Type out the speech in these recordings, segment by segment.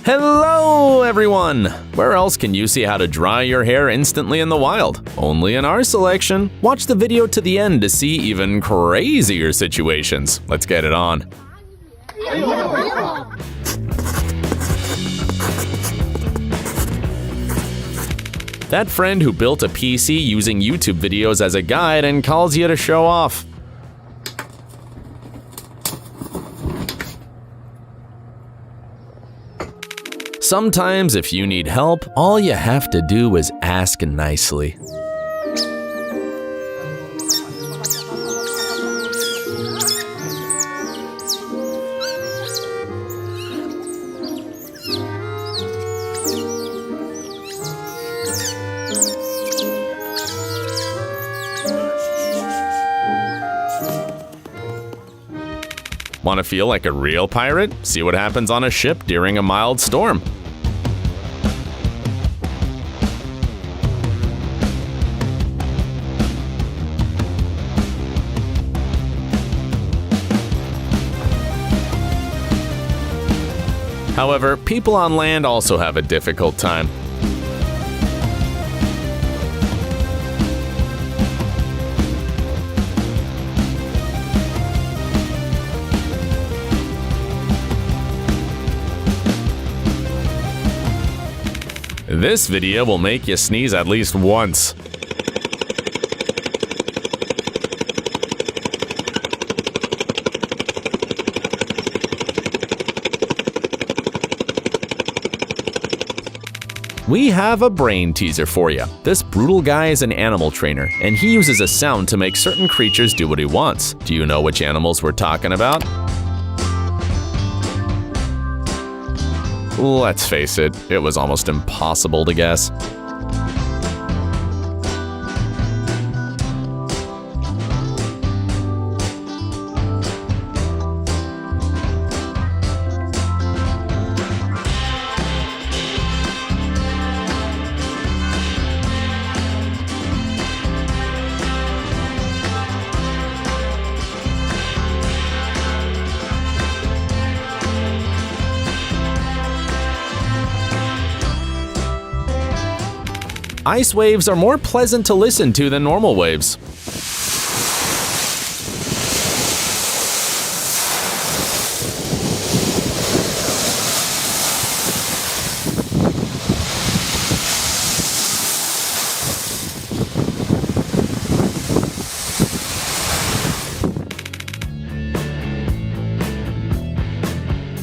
Hello, everyone! Where else can you see how to dry your hair instantly in the wild? Only in our selection. Watch the video to the end to see even crazier situations. Let's get it on. That friend who built a PC using YouTube videos as a guide and calls you to show off. Sometimes if you need help, all you have to do is ask nicely. Want to feel like a real pirate? See what happens on a ship during a mild storm. However, people on land also have a difficult time. This video will make you sneeze at least once. We have a brain teaser for you. This brutal guy is an animal trainer, and he uses a sound to make certain creatures do what he wants. Do you know which animals we're talking about? Let's face it, it was almost impossible to guess. Ice waves are more pleasant to listen to than normal waves.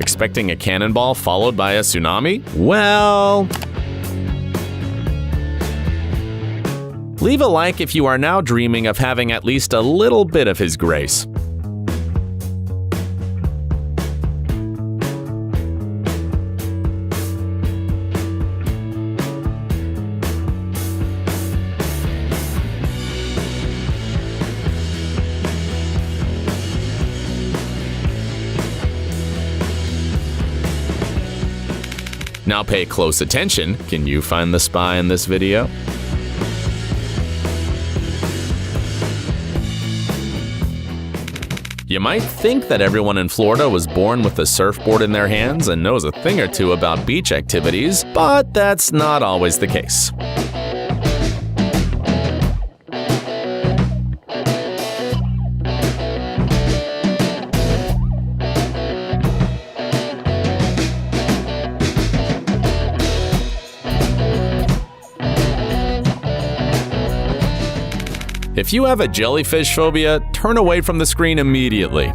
Expecting a cannonball followed by a tsunami? Well... leave a like if you are now dreaming of having at least a little bit of his grace. Now pay close attention. Can you find the spy in this video? You might think that everyone in Florida was born with a surfboard in their hands and knows a thing or two about beach activities, but that's not always the case. If you have a jellyfish phobia, turn away from the screen immediately.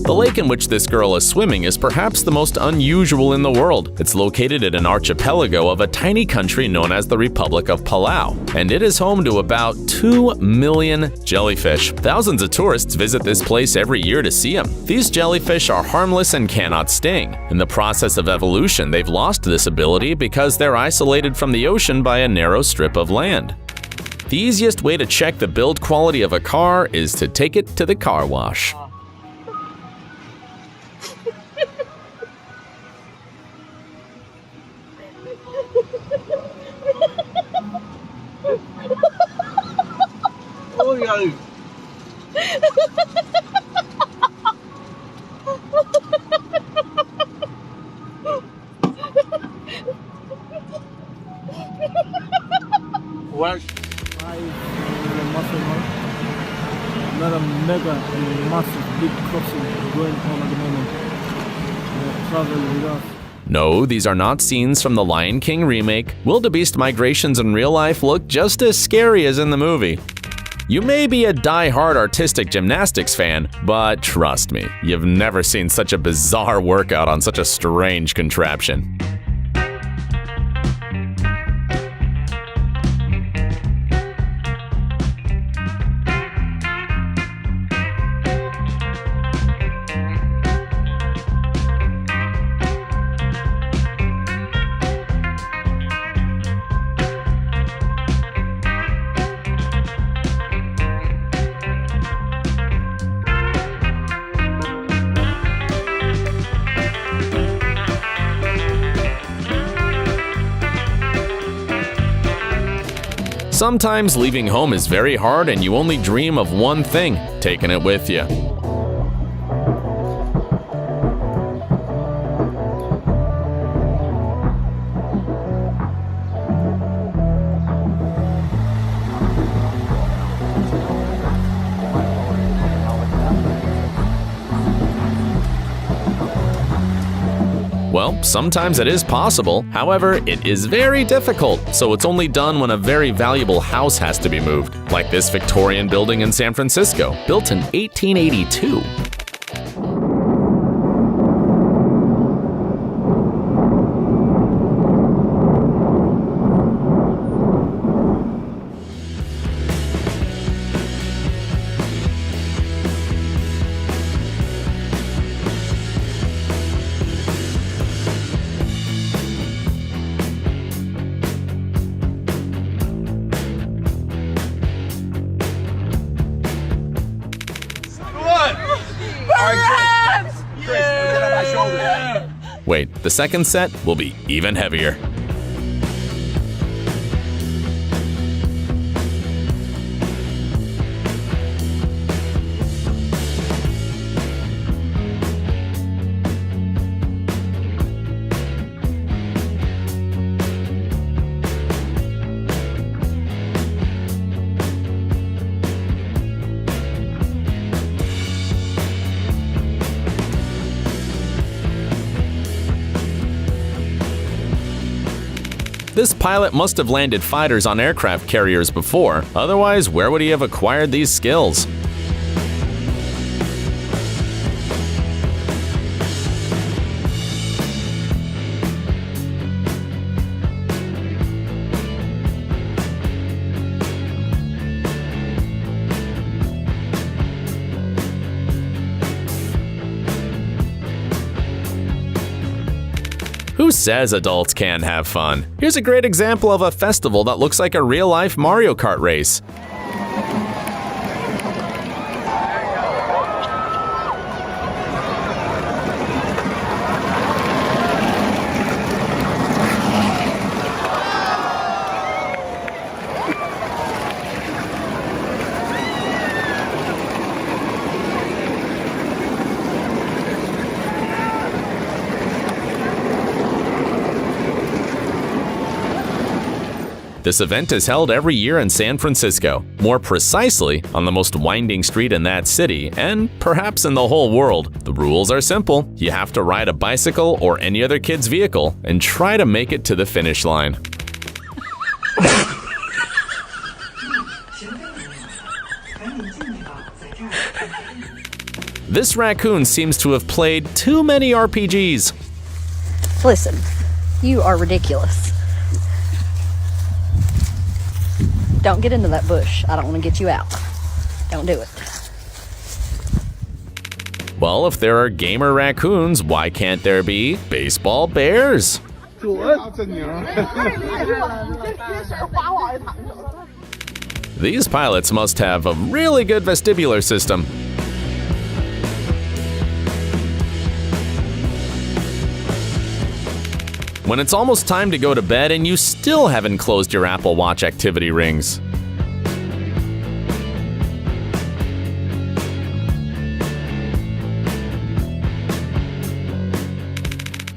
The lake in which this girl is swimming is perhaps the most unusual in the world. It's located in an archipelago of a tiny country known as the Republic of Palau, and it is home to about 2 million jellyfish. Thousands of tourists visit this place every year to see them. These jellyfish are harmless and cannot sting. In the process of evolution, they've lost this ability because they're isolated from the ocean by a narrow strip of land. The easiest way to check the build quality of a car is to take it to the car wash. Mario. What? Not a mega and massive big crossing going on at the moment. Travel with us. No, these are not scenes from the Lion King remake. Wildebeest migrations in real life look just as scary as in the movie. You may be a die-hard artistic gymnastics fan, but trust me, you've never seen such a bizarre workout on such a strange contraption. Sometimes leaving home is very hard and you only dream of one thing, taking it with you. Well, sometimes it is possible. However, it is very difficult, so it's only done when a very valuable house has to be moved, like this Victorian building in San Francisco, built in 1882. Wait, the second set will be even heavier. This pilot must have landed fighters on aircraft carriers before, otherwise where would he have acquired these skills? Who says adults can't have fun? Here's a great example of a festival that looks like a real-life Mario Kart race. This event is held every year in San Francisco, more precisely on the most winding street in that city, and perhaps in the whole world. The rules are simple. You have to ride a bicycle or any other kid's vehicle and try to make it to the finish line. This raccoon seems to have played too many RPGs. Listen, you are ridiculous. Don't get into that bush. I don't want to get you out. Don't do it. Well, if there are gamer raccoons, why can't there be baseball bears? These pilots must have a really good vestibular system. When it's almost time to go to bed and you still haven't closed your Apple Watch activity rings.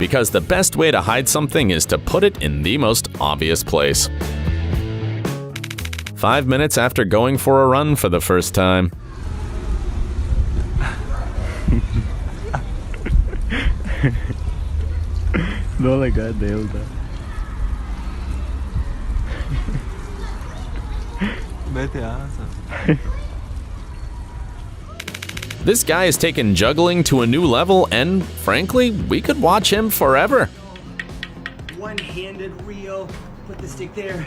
because the best way to hide something is to put it in the most obvious place. 5 minutes after going for a run for the first time. Não legal dele, tá? Mete asa. This guy has taken juggling to a new level, and frankly, we could watch him forever. One-handed reel, put the stick there,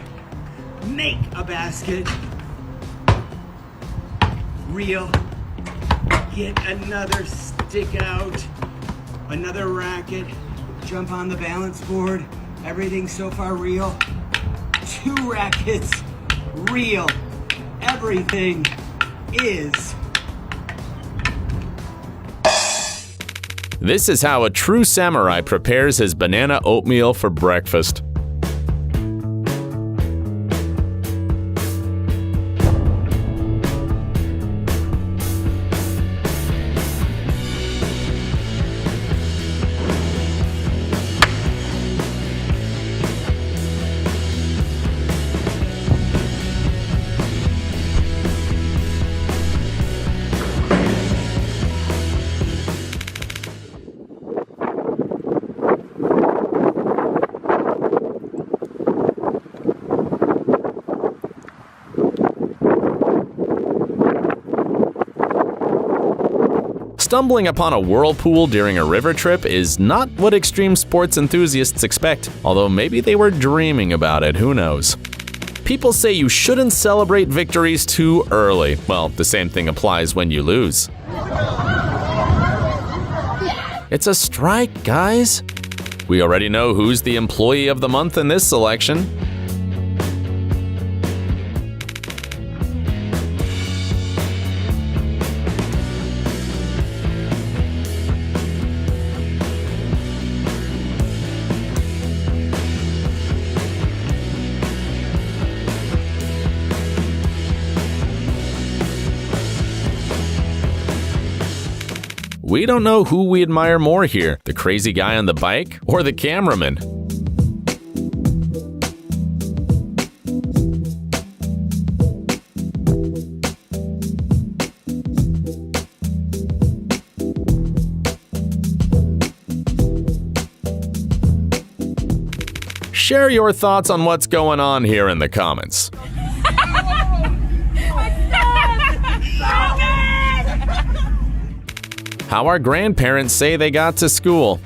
make a basket, reel, get another stick out, another racket, jump on the balance board, everything so far reel, 2 rackets, reel, everything is. This is how a true samurai prepares his banana oatmeal for breakfast. Stumbling upon a whirlpool during a river trip is not what extreme sports enthusiasts expect, although maybe they were dreaming about it, who knows. People say you shouldn't celebrate victories too early. Well, the same thing applies when you lose. It's a strike, guys. We already know who's the employee of the month in this selection. We don't know who we admire more here, the crazy guy on the bike or the cameraman. Share your thoughts on what's going on here in the comments. How our grandparents say they got to school.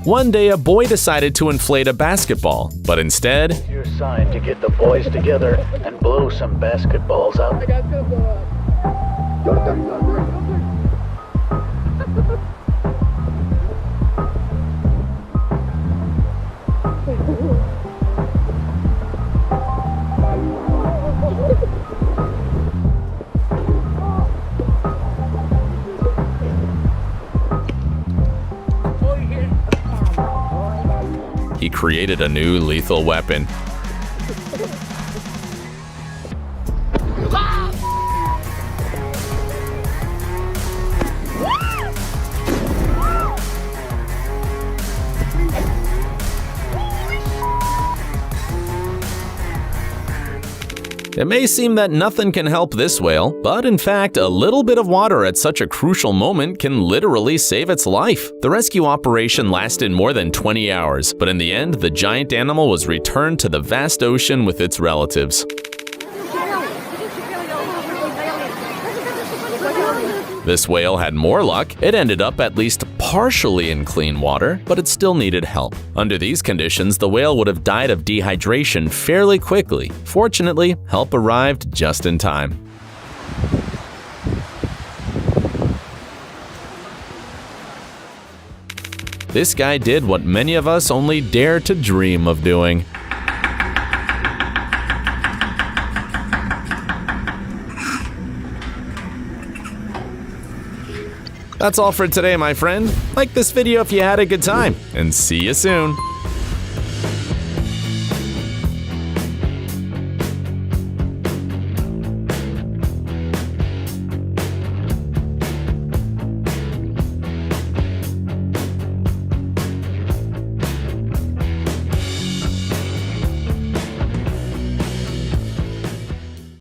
One day, a boy decided to inflate a basketball, but instead, Your sign to get the boys together and blow some basketballs up. he created a new lethal weapon. It may seem that nothing can help this whale, but in fact, a little bit of water at such a crucial moment can literally save its life. The rescue operation lasted more than 20 hours, but in the end, the giant animal was returned to the vast ocean with its relatives. This whale had more luck. It ended up at least partially in clean water, but it still needed help. Under these conditions, the whale would have died of dehydration fairly quickly. Fortunately, help arrived just in time. This guy did what many of us only dare to dream of doing. That's all for today, my friend. Like this video if you had a good time, and see you soon.